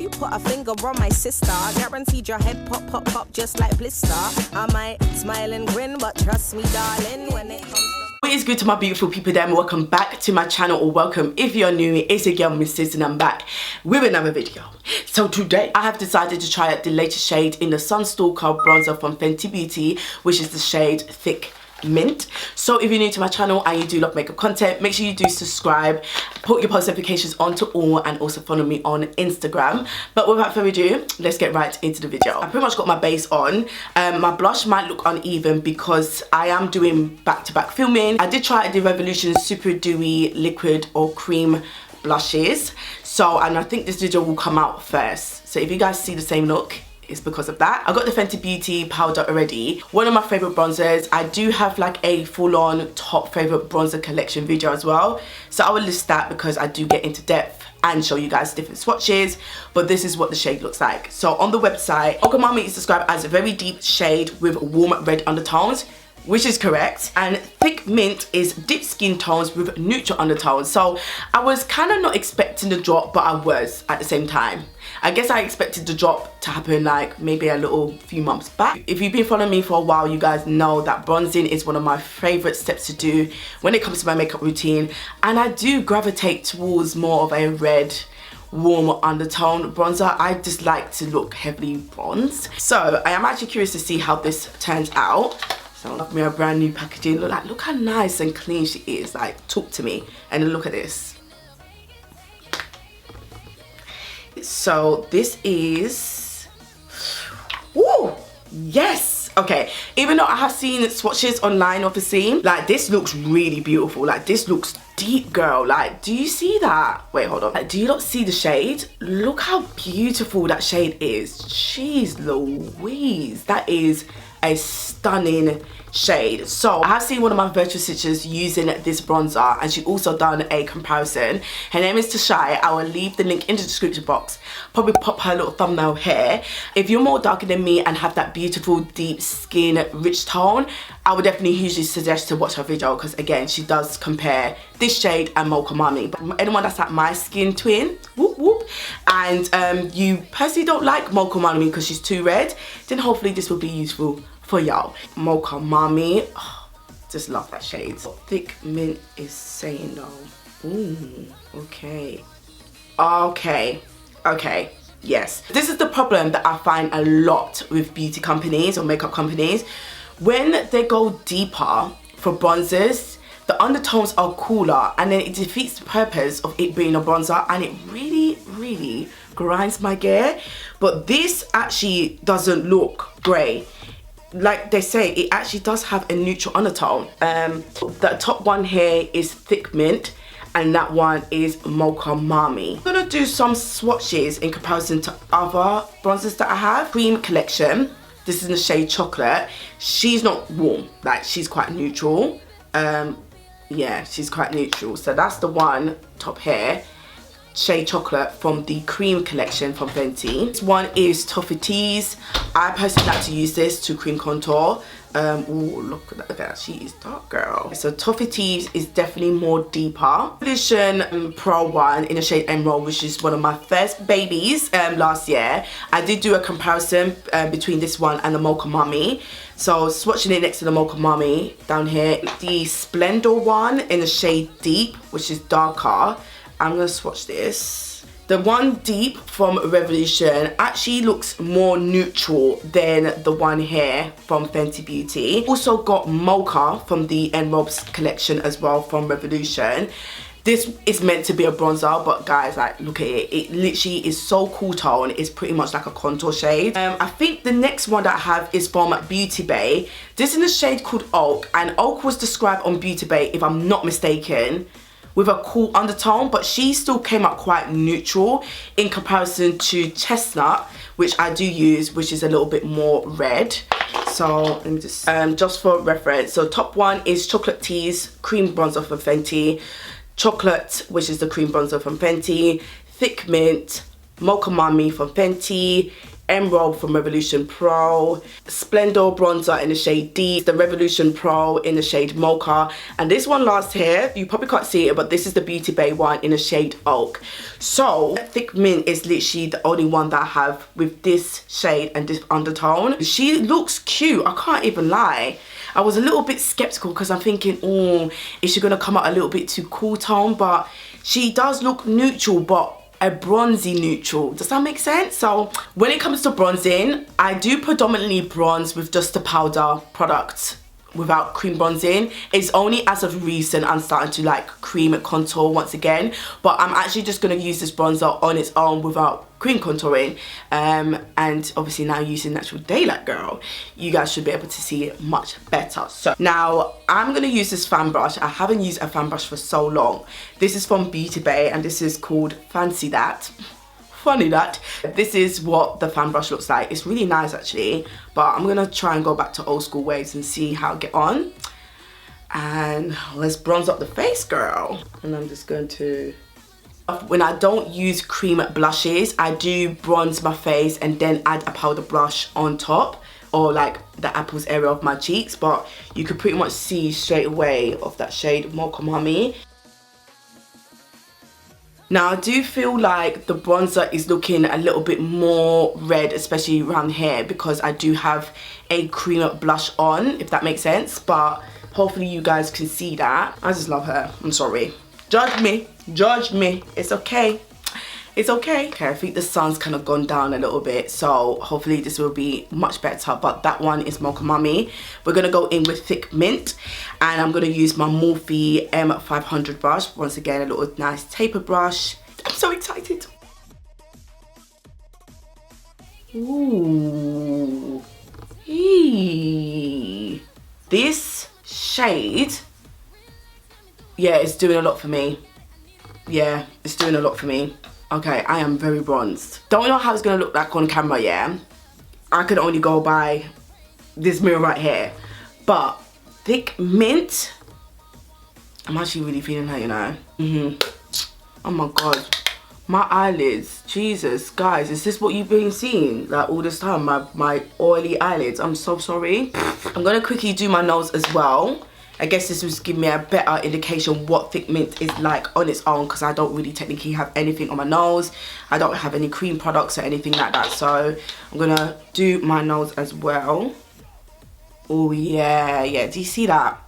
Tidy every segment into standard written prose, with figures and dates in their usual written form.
you put a finger on my sister, guaranteed your head pop, pop, pop just like blister. I might smile and grin, but trust me, darling, when it comes to... What is good to my beautiful people then? Welcome back to my channel, or welcome if you're new. It's your girl Miss Sydz and I'm back with another video. So today I have decided to try out the latest shade in the stalk'r bronzer from Fenty Beauty, which is the shade Thick Mint. So if you're new to my channel and you do love makeup content, make sure you do subscribe, put your post notifications on to all, and also follow me on Instagram. But without further ado, let's get right into the video. I pretty much got my base on. My blush might look uneven because I am doing back-to-back filming. I did try the Revolution Super Dewy liquid or cream blushes, and I think this video will come out first. So if you guys see the same look, it's because of that. I got the Fenty Beauty powder already, one of my favorite bronzers. I do have like a full-on top favorite bronzer collection video as well, so I will list that because I do get into depth and show you guys different swatches. But this is what the shade looks like. So on the website, Mocha Mami is described as a very deep shade with warm red undertones, which is correct, and Thick Mint is deep skin tones with neutral undertones. So I was kind of not expecting the drop, but I was at the same time. I guess I expected the drop to happen like maybe a little few months back. If you've been following me for a while, you guys know that bronzing is one of my favorite steps to do when it comes to my makeup routine, and I do gravitate towards more of a red, warm undertone bronzer. I just like to look heavily bronzed. So I am actually curious to see how this turns out. So love me a brand new packaging. Look how nice and clean she is. Like, talk to me. And look at this. So this is, woo, yes. Okay, even though I have seen swatches online, obviously, like, this looks really beautiful. Like, this looks deep, girl. Like, do you see that? Wait, hold on. Like, do you not see the shade? Look how beautiful that shade is. Jeez Louise, that is a stunning shade. So I have seen one of my virtual stitchers using this bronzer, and she also done a comparison. Her name is Tashay. I will leave the link in the description box. Probably pop her little thumbnail here. If you're more darker than me and have that beautiful deep skin rich tone, I would definitely hugely suggest to watch her video, because again, she does compare this shade and Mocha Mami. But anyone that's like my skin twin, whoop whoop, and you personally don't like Mocha Mami because she's too red, then hopefully this will be useful for y'all. Mocha Mami, oh, just love that shade. Thick Mint is saying though. Ooh, okay. Okay, yes. This is the problem that I find a lot with beauty companies or makeup companies. When they go deeper for bronzers, the undertones are cooler, and then it defeats the purpose of it being a bronzer, and it really grinds my gear. But this actually doesn't look grey. Like they say, it actually does have a neutral undertone. The top one here is Thick Mint, and that one is Mocha Mami. I'm gonna do some swatches in comparison to other bronzers that I have. Cream collection. This is in the shade Chocolate. She's not warm, like, she's quite neutral. Yeah, she's quite neutral. So that's the one top here, shade Chocolate from the cream collection from Fenty. This one is Toffee Tease. I personally like to use this to cream contour. Ooh, look at that, she is dark, girl. So Toffee Tease is definitely more deeper. Revolution Pro one in the shade Emerald, which is one of my first babies last year. I did do a comparison between this one and the Mocha Mami. So swatching it next to the Mocha Mami down here. The Splendor one in the shade Deep, which is darker. I'm gonna swatch this. The one deep from Revolution actually looks more neutral than the one here from Fenty Beauty. Also got Mocha from the Emerald collection as well from Revolution. This is meant to be a bronzer, but guys, like, look at it. It literally is so cool tone. It's pretty much like a contour shade. I think the next one that I have is from Beauty Bay. This is in a shade called Oak, and Oak was described on Beauty Bay, if I'm not mistaken, with a cool undertone, but she still came out quite neutral in comparison to Chestnut, which I do use, which is a little bit more red. So let me just for reference, so top one is Chocolate Tease cream bronzer from Fenty, Chocolate, which is the cream bronzer from Fenty, Thick Mint, Mocha Mami from Fenty, Emerald from Revolution Pro, Splendor bronzer in the shade D, the Revolution Pro in the shade Mocha, and this one last here, you probably can't see it, but this is the Beauty Bay one in the shade Oak. So Thick Mint is literally the only one that I have with this shade and this undertone. She looks cute, I can't even lie. I was a little bit skeptical because I'm thinking, oh, is she gonna come out a little bit too cool tone? But she does look neutral, but a bronzy neutral. Does that make sense? So when it comes to bronzing, I do predominantly bronze with just the powder product without cream bronzing. It's only as of recent I'm starting to like cream contour once again, but I'm actually just going to use this bronzer on its own without cream contouring, and obviously now using Natural Daylight Girl, you guys should be able to see it much better. So now I'm going to use this fan brush. I haven't used a fan brush for so long. This is from Beauty Bay and this is called Fancy That. Funny that. This is what the fan brush looks like. It's really nice actually, but I'm gonna try and go back to old school ways and see how I get on. And let's bronze up the face, girl. And I'm just going to, when I don't use cream blushes, I do bronze my face and then add a powder blush on top, or like the apples area of my cheeks, but you could pretty much see straight away of that shade Mocha Mami. Now I do feel like the bronzer is looking a little bit more red, especially around here, because I do have a cream blush on, if that makes sense, but hopefully you guys can see that. I just love her, I'm sorry. Judge me, it's okay. It's okay. Okay, I think the sun's kind of gone down a little bit, so hopefully this will be much better, but that one is Mocha Mami. We're gonna go in with Thick Mint, and I'm gonna use my Morphe M500 brush. Once again, a little nice taper brush. I'm so excited. Ooh. Eee. This shade, yeah, it's doing a lot for me. Yeah, it's doing a lot for me. Okay, I am very bronzed. Don't know how it's gonna look like on camera, yeah? I could only go by this mirror right here. But Thick Mint, I'm actually really feeling her, you know? Oh my God, my eyelids, Jesus, guys, is this what you've been seeing like all this time? My oily eyelids, I'm so sorry. I'm gonna quickly do my nose as well. I guess this will give me a better indication what Thick Mint is like on its own, because I don't really technically have anything on my nose. I don't have any cream products or anything like that. So I'm gonna do my nose as well. Oh yeah, do you see that?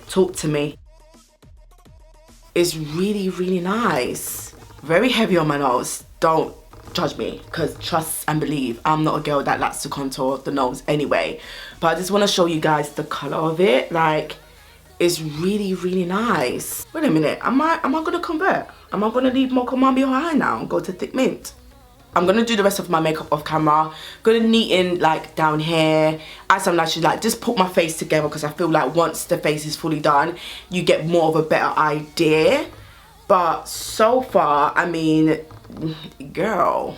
Talk to me. It's really, really nice. Very heavy on my nose. Don't judge me, because trust and believe, I'm not a girl that likes to contour the nose anyway. But I just want to show you guys the colour of it. Like, it's really, really nice. Wait a minute, am I gonna convert? Am I gonna leave Mocha Mami high now and go to Thick Mint? I'm gonna do the rest of my makeup off camera. Gonna neaten like down here, add some lashes, like just put my face together, because I feel like once the face is fully done, you get more of a better idea. But so far, I mean, girl.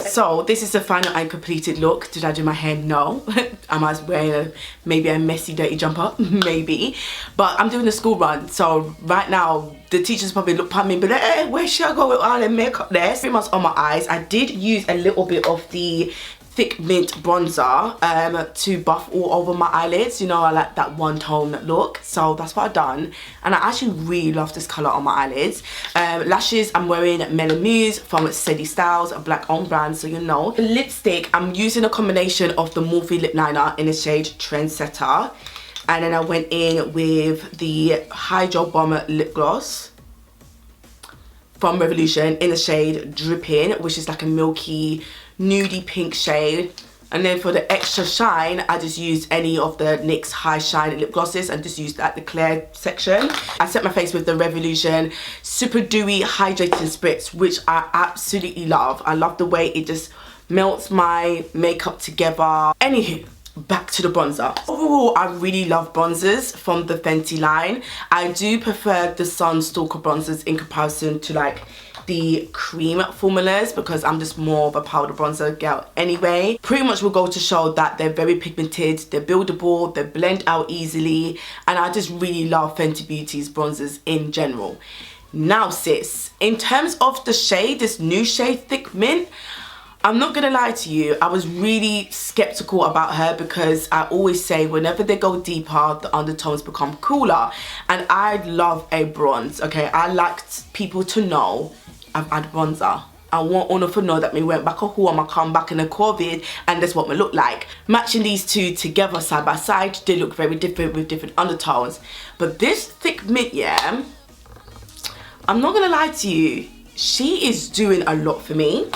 So this is the final and completed look. Did I do my hair? No. Am I wearing maybe a messy dirty jumper? Maybe. But I'm doing the school run, so right now the teachers probably look at me and be like, hey, where should I go with all the makeup there? Pretty much on my eyes. I did use a little bit of the Thick Mint bronzer to buff all over my eyelids. You know, I like that one tone look, so that's what I've done, and I actually really love this colour on my eyelids. Lashes, I'm wearing Melamuse from Sydz Styles, a black owned brand, so you know. Lipstick, I'm using a combination of the Morphe lip liner in the shade Trendsetter, and then I went in with the Hydro Bomb lip gloss from Revolution in the shade Dripping, which is like a milky nudie pink shade. And then for the extra shine, I just used any of the NYX High Shine lip glosses and just used like the clear section. I set my face with the Revolution Superdewy Hydrating Spritz, which I absolutely love. I love the way it just melts my makeup together. Anywho, back to the bronzer. Overall, I really love bronzers from the Fenty line. I do prefer the Sun Stalk'r bronzers in comparison to like the cream formulas, because I'm just more of a powder bronzer girl anyway. Pretty much will go to show that they're very pigmented, they're buildable, they blend out easily, and I just really love Fenty Beauty's bronzers in general. Now sis, in terms of the shade, this new shade Thick Mint, I'm not gonna lie to you, I was really skeptical about her because I always say whenever they go deeper, the undertones become cooler. And I love a bronze, okay? I like people to know I've had bronzer. I want all to know that me went back a home, I come back in a COVID, and that's what me look like. Matching these two together side by side, they look very different with different undertones. But this Thick Mint, yeah, I'm not gonna lie to you, she is doing a lot for me.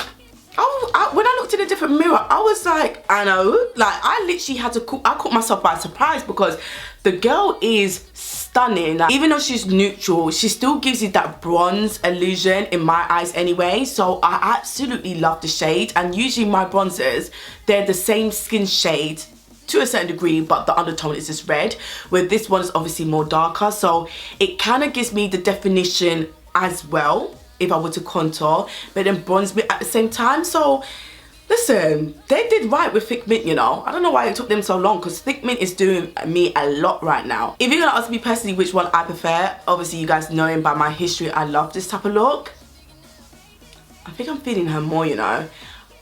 When I looked in a different mirror, I was like, I know, like I literally had to, I caught myself by surprise because the girl is stunning. Like, even though she's neutral, she still gives you that bronze illusion in my eyes anyway. So I absolutely love the shade, and usually my bronzers, they're the same skin shade to a certain degree, but the undertone is just red, where this one is obviously more darker, so it kind of gives me the definition as well if I were to contour, but then bronze me at the same time. So listen, they did right with Thick Mint, you know. I don't know why it took them so long, because Thick Mint is doing me a lot right now. If you're gonna ask me personally which one I prefer, obviously you guys knowing by my history, I love this type of look. I think I'm feeling her more, you know.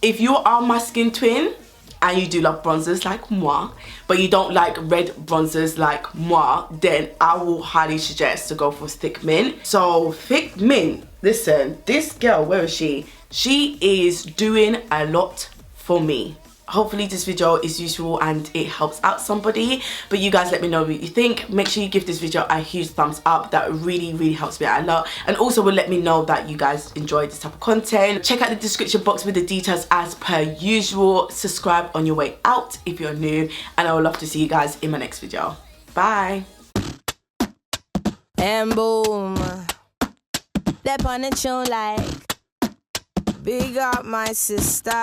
If you are my skin twin and you do love bronzers like moi, but you don't like red bronzers like moi, then I will highly suggest to go for Thick Mint. So Thick Mint, listen, this girl, where is she? She is doing a lot for me. Hopefully this video is useful and it helps out somebody, but you guys let me know what you think. Make sure you give this video a huge thumbs up. That really helps me out a lot, and also will let me know that you guys enjoy this type of content. Check out the description box with the details as per usual. Subscribe on your way out if you're new, and I would love to see you guys in my next video. Bye. And boom, step on the tune like big up my sisters.